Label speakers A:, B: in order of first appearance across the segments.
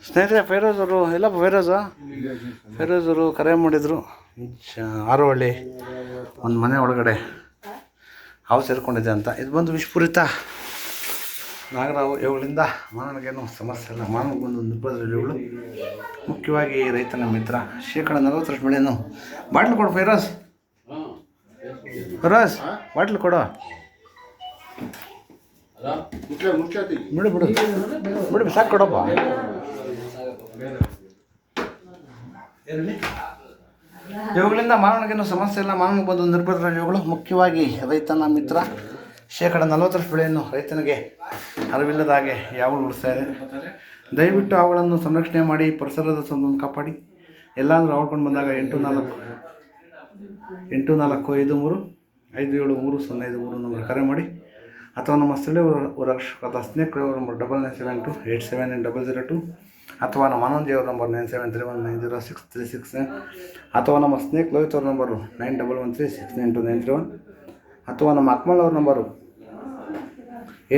A: ಸ್ನೇಹಿತರೆ, ಫೈರೋಜ್ ಅವರು ಎಲ್ಲಪ್ಪ ಫೈರೋಜ್ ಅವರು ಕರೆ ಮಾಡಿದರು. ಆರೋಹಳ್ಳಿ ಒಂದು ಮನೆ ಒಳಗಡೆ ಹಾವು ಸೇರಿಕೊಂಡಿದೆ ಅಂತ. ಇದು ಬಂದು ವಿಷಪೂರಿತ ನಾಗರಾವು. ಇವುಗಳಿಂದ ಮಾನವನಿಗೇನು ಸಮಸ್ಯೆ ಇಲ್ಲ. ಮಾನವನಿಗೆ ಒಂದು ನಿರ್ಬಂಧಗಳು. ಮುಖ್ಯವಾಗಿ ರೈತನ ಮಿತ್ರ. ಶೇಕಡ 40% ಬೆಳೆಯನ್ನು ಬಾಟ್ಲು ಕೊಡು ಫೈರೋಜ್. ಬಾಟ್ಲು ಕೊಡು. ಬಿಡು ಸಾಕು ಕೊಡಪ್ಪ. ಇವುಗಳಿಂದ ಮಾನವನಿಗೇನು ಸಮಸ್ಯೆ ಇಲ್ಲ. ಮಾನವನಿಗೆ ಬಂದು ನಿರ್ಬಂಧ ಇವುಗಳು. ಮುಖ್ಯವಾಗಿ ರೈತನ ಮಿತ್ರ. ಶೇಕಡ 40% ಬೆಳೆಯನ್ನು ರೈತನಿಗೆ ಅರಿವಿಲ್ಲದ ಹಾಗೆ ಯಾವಾಗಲೂ ಉಳಿಸ್ತಾ ಇದೆ. ದಯವಿಟ್ಟು ಅವುಗಳನ್ನು ಸಂರಕ್ಷಣೆ ಮಾಡಿ, ಪರಿಸರದ ಸಂಬಂಧ ಕಾಪಾಡಿ. ಎಲ್ಲಾದರೂ ಆಡ್ಕೊಂಡು ಬಂದಾಗ 8453573053 ನಂಬರ್ ಕರೆ ಮಾಡಿ, ಅಥವಾ ನಮ್ಮ ಸ್ಥಳೀಯ ರಕ್ಷಕದ ಸ್ನೇಕ್ ನಂಬರ್ 9972879002, ಅಥವಾ ನಮ್ಮ ಆನಂದಿಯವರ ನಂಬರ್ 9731906369, ಅಥವಾ ನಮ್ಮ ಸ್ನೇಕ್ ಲೋಹಿತ್ ಅವ್ರ ನಂಬರು 9113692931, ಅಥವಾ ನಮ್ಮ ಅಕ್ಮಲ್ ಅವ್ರ ನಂಬರು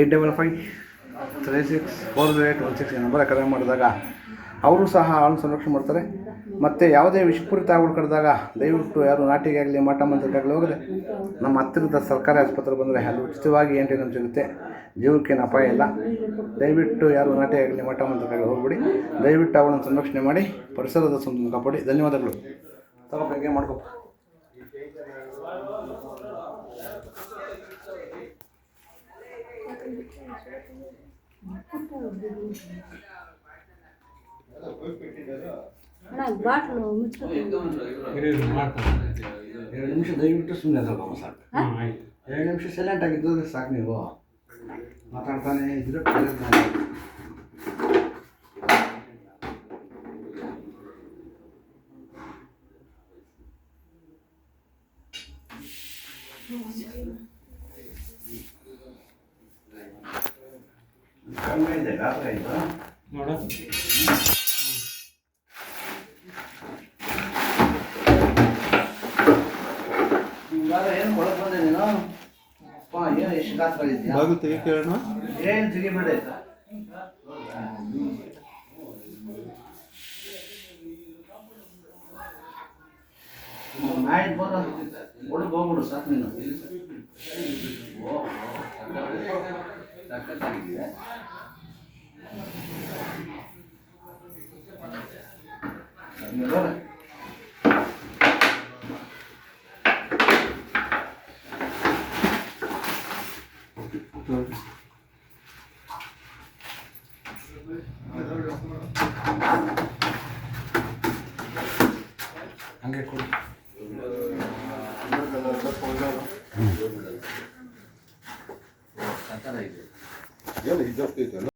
A: 8553640816 ನಂಬರ್ ಕರೆ ಮಾಡಿದಾಗ ಅವರು ಸಹ ಹಾಲು ಸಂರಕ್ಷಣೆ ಮಾಡ್ತಾರೆ. ಮತ್ತು ಯಾವುದೇ ವಿಷಪೂರಿತ ಹಾವುಗಳು ಕಡಿದಾಗ ದಯವಿಟ್ಟು ಯಾರು ನಾಟಿಗಾಗಲಿ ಮಠ ಮಂತ್ರಕ್ಕಾಗಲಿ ಹೋಗದೆ ನಮ್ಮ ಹತ್ತಿರದ ಸರ್ಕಾರಿ ಆಸ್ಪತ್ರೆ ಬಂದರೆ ಅಲ್ಲಿ ಉಚಿತವಾಗಿ ಏಂಟಿನಮ್ ಸಿಗುತ್ತೆ. ಜೀವಕ್ಕೇನು ಅಪಾಯ ಇಲ್ಲ. ದಯವಿಟ್ಟು ಯಾರು ನಾಟಿಗಾಗಲಿ ಮಠ ಮಂತ್ರಕ್ಕಾಗಲಿ ಹೋಗ್ಬಿಡಿ. ದಯವಿಟ್ಟು ಅವುಗಳನ್ನು ಸಂರಕ್ಷಣೆ ಮಾಡಿ, ಪರಿಸರದ ಸಂಬಂಧ ಕಾಪಾಡಿ. ಧನ್ಯವಾದಗಳು. ತಗೋಪ್ಪ, ಹೇಗೆ ಮಾಡ್ಕೊಪ್ಪ.
B: ಬಾಟ್ಲು
A: 2 ನಿಮಿಷ ದಯವಿಟ್ಟು ಸುಮ್ಮನೆ ತಗೋಮ್ಮ ಸಾಕು. 2 ನಿಮಿಷ ಸೈಲೆಂಟ್ ಆಗಿದ್ದು ಸಾಕು. ನೀವು ಮಾತಾಡ್ತಾನೆ ಇದ್ರೆ ಕಮ್ಮಿ ಇದೆ ಗಾತ್ರ ಇದು ನೋಡ. ಏನು ಒಳಗೆ ಬಂದೆ ನೀನು? ಏನು ಎಷ್ಟು ಗಾತ್ರ ಇದೆಯಾ? ಏನು ತೆಗಿಬೇಡ. ನಾಯಿಗೆ ಬಂದ ಒಳಗೆ ಹೋಗ್ಬಿಡು ಸಾಕು ನೀನು. ಸಖತ್ತಾಗಿದೆ. ಹಂಗೆ ಕೊಡಿ.